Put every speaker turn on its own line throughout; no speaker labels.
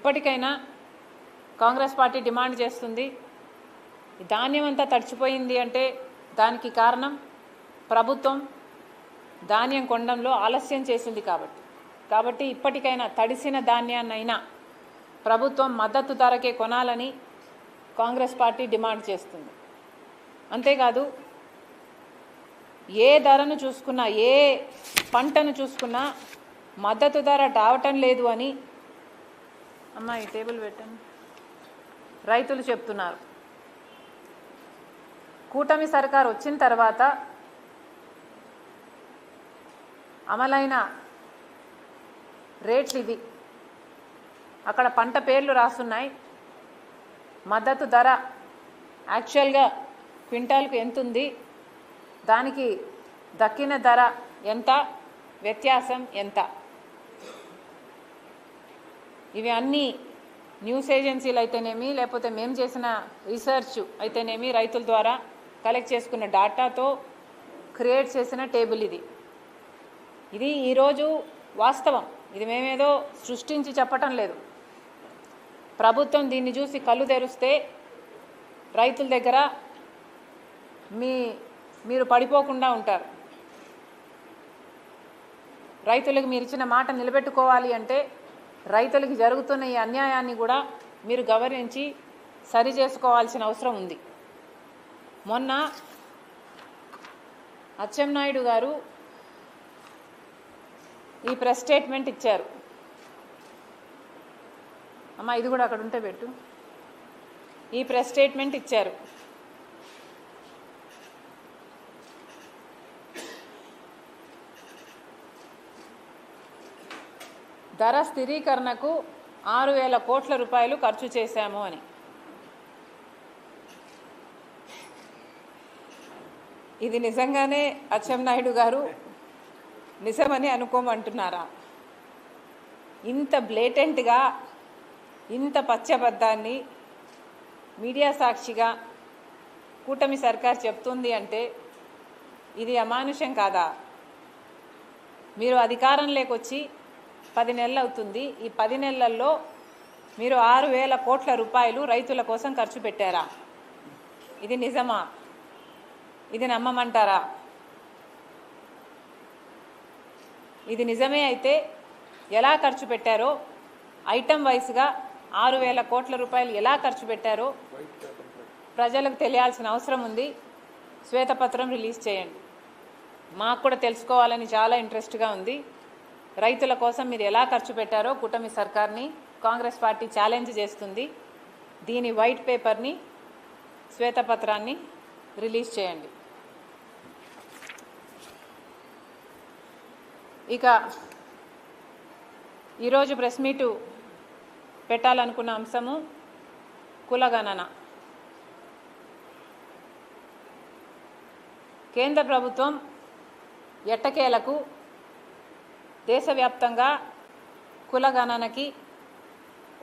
ఇప్పటికైనా Congress party demand చేస్తుంది, ధాన్యం అంతా తడిచిపోయింది అంటే దానికి కారణం ప్రభుత్వం ధాన్యం కొనడంలో ఆలస్యం చేసింది కాబట్టి ఇప్పటికైనా తడిసిన ధాన్యాన్నైనా ప్రభుత్వం మద్దతు ధరకే కొనాలని కాంగ్రెస్ పార్టీ డిమాండ్ చేస్తుంది. అంతేకాదు ఏ ధరను చూసుకున్నా, ఏ పంటను చూసుకున్నా మద్దతు ధర రావటం లేదు అని ఈ టేబుల్ పెట్టండి రైతులు చెప్తున్నారు. కూటమి సర్కార్ వచ్చిన తర్వాత అమలైన రేట్లు ఇవి. అక్కడ పంట పేర్లు రాస్తున్నాయి. మద్దతు ధర యాక్చువల్గా క్వింటాల్కు ఎంత ఉంది, దానికి దక్కిన ధర ఎంత, వ్యత్యాసం ఎంత. ఇవి అన్నీ న్యూస్ ఏజెన్సీలు అయితేనేమి, లేకపోతే మేము చేసిన రీసెర్చ్ అయితేనేమి, రైతుల ద్వారా కలెక్ట్ చేసుకున్న డాటాతో క్రియేట్ చేసిన టేబుల్ ఇది ఈరోజు వాస్తవం. ఇది మేమేదో సృష్టించి చెప్పటం లేదు. ప్రభుత్వం దీన్ని చూసి కళ్ళు తెరిస్తే రైతుల దగ్గర మీరు పడిపోకుండా ఉంటారు. రైతులకు మీరు ఇచ్చిన మాట నిలబెట్టుకోవాలి అంటే రైతులకి జరుగుతున్న ఈ అన్యాయాన్ని కూడా మీరు గమనించి సరి చేసుకోవాల్సిన అవసరం ఉంది. మొన్న అచ్చెన్నాయుడు గారు ఈ ప్రెస్ స్టేట్మెంట్ ఇచ్చారు. ఇది కూడా అక్కడ ఉంటే పెట్టు. ఈ ప్రెస్ స్టేట్మెంట్ ఇచ్చారు. ధర స్థిరీకరణకు 6,000 కోట్ల రూపాయలు ఖర్చు చేశాము అని. ఇది నిజంగానే అచ్చెన్నాయుడు గారు నిజమని అనుకోమంటున్నారా? ఇంత బ్లేటెంట్గా, ఇంత పచ్చబద్ధాన్ని మీడియా సాక్షిగా కూటమి సర్కార్ చెప్తుంది అంటే ఇది అమానుషం కాదా? మీరు అధికారంలోకి వచ్చి 10 నెలలు అవుతుంది. ఈ 10 నెలల్లో మీరు 6,000 కోట్ల రూపాయలు రైతుల కోసం ఖర్చు పెట్టారా? ఇది నిజమా? ఇది నమ్మమంటారా? ఇది నిజమే అయితే ఎలా ఖర్చు పెట్టారో, ఐటమ్ వైస్గా 6,000 కోట్ల రూపాయలు ఎలా ఖర్చు పెట్టారో ప్రజలకు తెలియాల్సిన అవసరం ఉంది. శ్వేతపత్రం రిలీజ్ చేయండి. మాకు కూడా తెలుసుకోవాలని చాలా ఇంట్రెస్ట్గా ఉంది. రైతుల కోసం మీరు ఎలా ఖర్చు పెట్టారో కూటమి సర్కార్ని కాంగ్రెస్ పార్టీ ఛాలెంజ్ చేస్తుంది. దీని వైట్ పేపర్ని, శ్వేతపత్రాన్ని రిలీజ్ చేయండి. ఇక ఈరోజు ప్రెస్ మీటు పెట్టాలనుకున్న అంశము కులగణన. కేంద్ర ప్రభుత్వం ఎట్టకేలకు దేశవ్యాప్తంగా కులగణనకి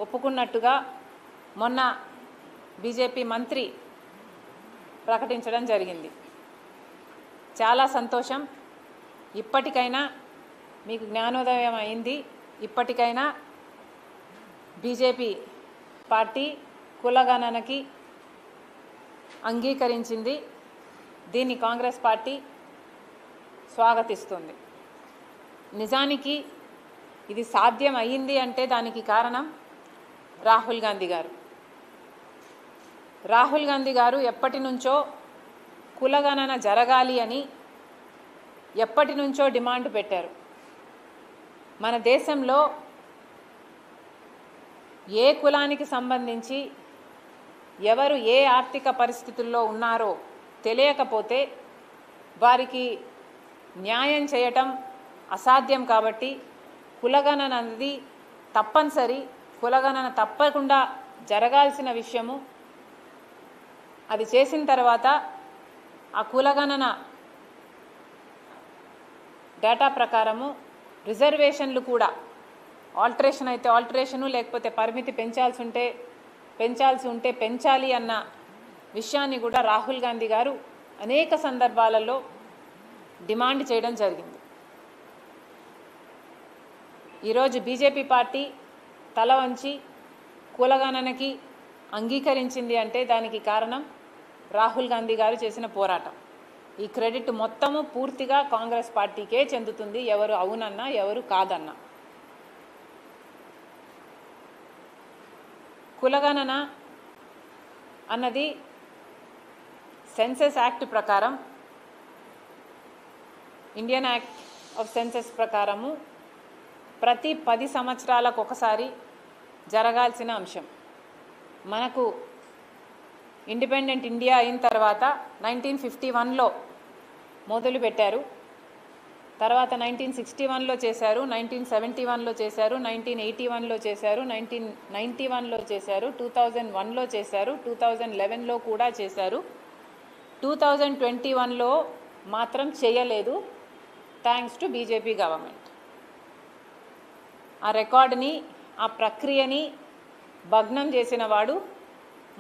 ఒప్పుకున్నట్టుగా మొన్న బీజేపీ మంత్రి ప్రకటించడం జరిగింది. చాలా సంతోషం. ఇప్పటికైనా మీకు జ్ఞానోదయం అయింది. ఇప్పటికైనా బీజేపీ పార్టీ కులగణనకి అంగీకరించింది. దీన్ని కాంగ్రెస్ పార్టీ స్వాగతిస్తుంది. నిజానికి ఇది సాధ్యం అయ్యింది అంటే దానికి కారణం రాహుల్ గాంధీ గారు. రాహుల్ గాంధీ గారు ఎప్పటి నుంచో కులగణన జరగాలి అని ఎప్పటి నుంచో డిమాండ్ పెట్టారు. మన దేశంలో ఏ కులానికి సంబంధించి ఎవరు ఏ ఆర్థిక పరిస్థితుల్లో ఉన్నారో తెలియకపోతే వారికి న్యాయం చేయటం అసాధ్యం. కాబట్టి కులగణన అనేది తప్పనిసరి. కులగణన తప్పకుండా జరగాల్సిన విషయము. అది చేసిన తర్వాత ఆ కులగణన డేటా ప్రకారము రిజర్వేషన్లు కూడా ఆల్టరేషన్ అయితే ఆల్టరేషను, లేకపోతే పరిమితి పెంచాల్సి ఉంటే పెంచాలి అన్న విషయాన్ని కూడా రాహుల్ గాంధీ గారు అనేక సందర్భాలలో డిమాండ్ చేయడం జరిగింది. ఈరోజు బీజేపీ పార్టీ తల వంచి కులగణనకి అంగీకరించింది అంటే దానికి కారణం రాహుల్ గాంధీ గారు చేసిన పోరాటం. ఈ క్రెడిట్ మొత్తము పూర్తిగా కాంగ్రెస్ పార్టీకే చెందుతుంది, ఎవరు అవునన్నా ఎవరు కాదన్నా. కులగణన అన్నది సెన్సస్ యాక్ట్ ప్రకారం, ఇండియన్ యాక్ట్ ఆఫ్ సెన్సస్ ప్రకారము ప్రతి 10 సంవత్సరాలకు ఒకసారి జరగాల్సిన అంశం. మనకు ఇండిపెండెంట్ ఇండియా అయిన తర్వాత 1951లో మొదలుపెట్టారు, తర్వాత 1961లో చేశారు, 1971లో చేశారు, 1981లో చేశారు, 1991లో చేశారు, 2001లో చేశారు, 2011లో కూడా చేశారు. 2021లో మాత్రం చేయలేదు, థ్యాంక్స్ టు బీజేపీ గవర్నమెంట్. ఆ రికార్డుని, ఆ ప్రక్రియని భగ్నం చేసిన వాడు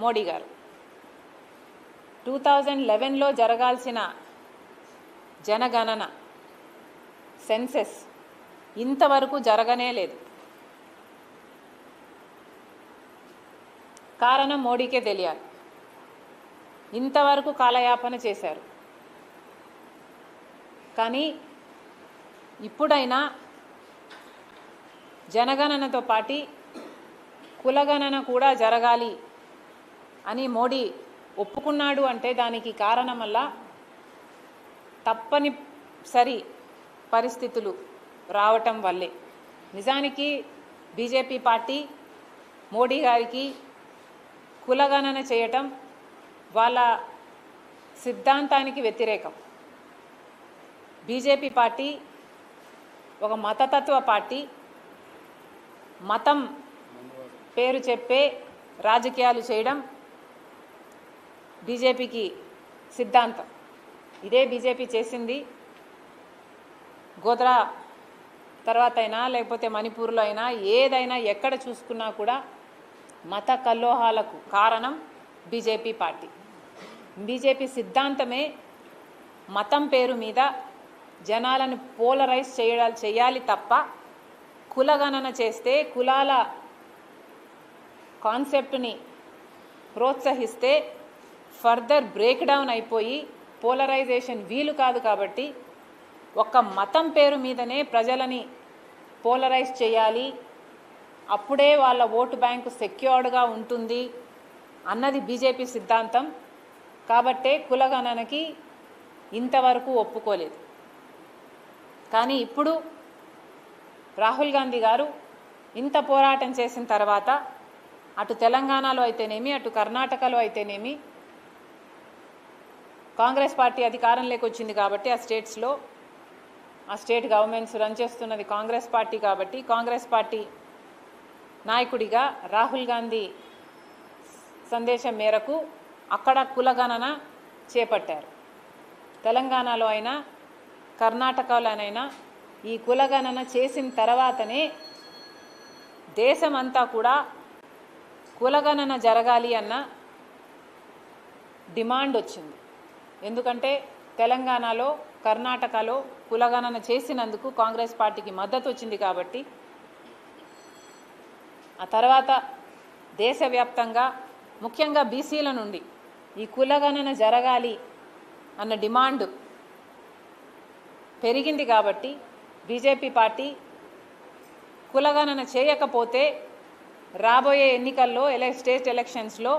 మోడీ గారు. 2011లో జరగాల్సిన జనగణన సెన్సెస్ ఇంతవరకు జరగనే లేదు. కారణం మోడీకే తెలియాలి. ఇంతవరకు కాలయాపన చేశారు. కానీ ఇప్పుడైనా జనగణనతో పాటు కులగణన కూడా జరగాలి అని మోడీ ఒప్పుకున్నాడు అంటే దానికి కారణం వల్ల తప్పనిసరి పరిస్థితులు రావటం వల్లే. నిజానికి బీజేపీ పార్టీ మోడీ గారికి కులగణన చేయటం వాళ్ళ సిద్ధాంతానికి వ్యతిరేకం. బీజేపీ పార్టీ ఒక మతతత్వ పార్టీ, మతం పేరు చెప్పే రాజకీయాలు చేయడం బీజేపీకి సిద్ధాంతం. ఇదే బీజేపీ చేసింది. గోద్రా తర్వాత అయినా లేకపోతే మణిపూర్లో అయినా ఏదైనా ఎక్కడ చూసుకున్నా కూడా మత కల్లోహాలకు కారణం బీజేపీ పార్టీ. బీజేపీ సిద్ధాంతమే మతం పేరు మీద జనాలను పోలరైజ్ చేయాలి తప్ప కులగణన చేస్తే, కులాల కాన్సెప్ట్ని ప్రోత్సహిస్తే ఫర్దర్ బ్రేక్ డౌన్ అయిపోయి పోలరైజేషన్ వీలు కాదు. కాబట్టి ఒక్క మతం పేరు మీదనే ప్రజలని పోలరైజ్ చేయాలి, అప్పుడే వాళ్ళ ఓటు బ్యాంకు సెక్యూర్డ్గా ఉంటుంది అన్నది బీజేపీ సిద్ధాంతం. కాబట్టే కులగణనకి ఇంతవరకు ఒప్పుకోలేదు. కానీ ఇప్పుడు రాహుల్ గాంధీ గారు ఇంత పోరాటం చేసిన తర్వాత అటు తెలంగాణలో అయితేనేమి, అటు కర్ణాటకలో అయితేనేమి, కాంగ్రెస్ పార్టీ అధికారంలోకి వచ్చింది కాబట్టి ఆ స్టేట్స్లో ఆ స్టేట్ గవర్నమెంట్స్ రన్ చేస్తున్నది కాంగ్రెస్ పార్టీ కాబట్టి కాంగ్రెస్ పార్టీ నాయకుడిగా రాహుల్ గాంధీ సందేశం మేరకు అక్కడ కులగణన చేపట్టారు. తెలంగాణలో అయినా కర్ణాటకలోనైనా ఈ కులగణన చేసిన తర్వాతనే దేశమంతా కూడా కులగణన జరగాలి అన్న డిమాండ్ వచ్చింది. ఎందుకంటే తెలంగాణలో కర్ణాటకలో కులగణన చేసినందుకు కాంగ్రెస్ పార్టీకి మద్దతు వచ్చింది కాబట్టి ఆ తర్వాత దేశవ్యాప్తంగా ముఖ్యంగా బీసీల నుండి ఈ కులగణన జరగాలి అన్న డిమాండ్ పెరిగింది. కాబట్టి బీజేపీ పార్టీ కులగణన చేయకపోతే రాబోయే ఎన్నికల్లో స్టేట్ ఎలక్షన్స్లో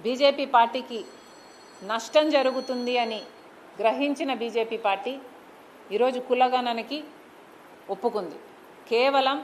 బీజేపీ పార్టీకి నష్టం జరుగుతుంది అని గ్రహించిన బీజేపీ పార్టీ ఈరోజు కులగణనకి ఒప్పుకుంది. కేవలం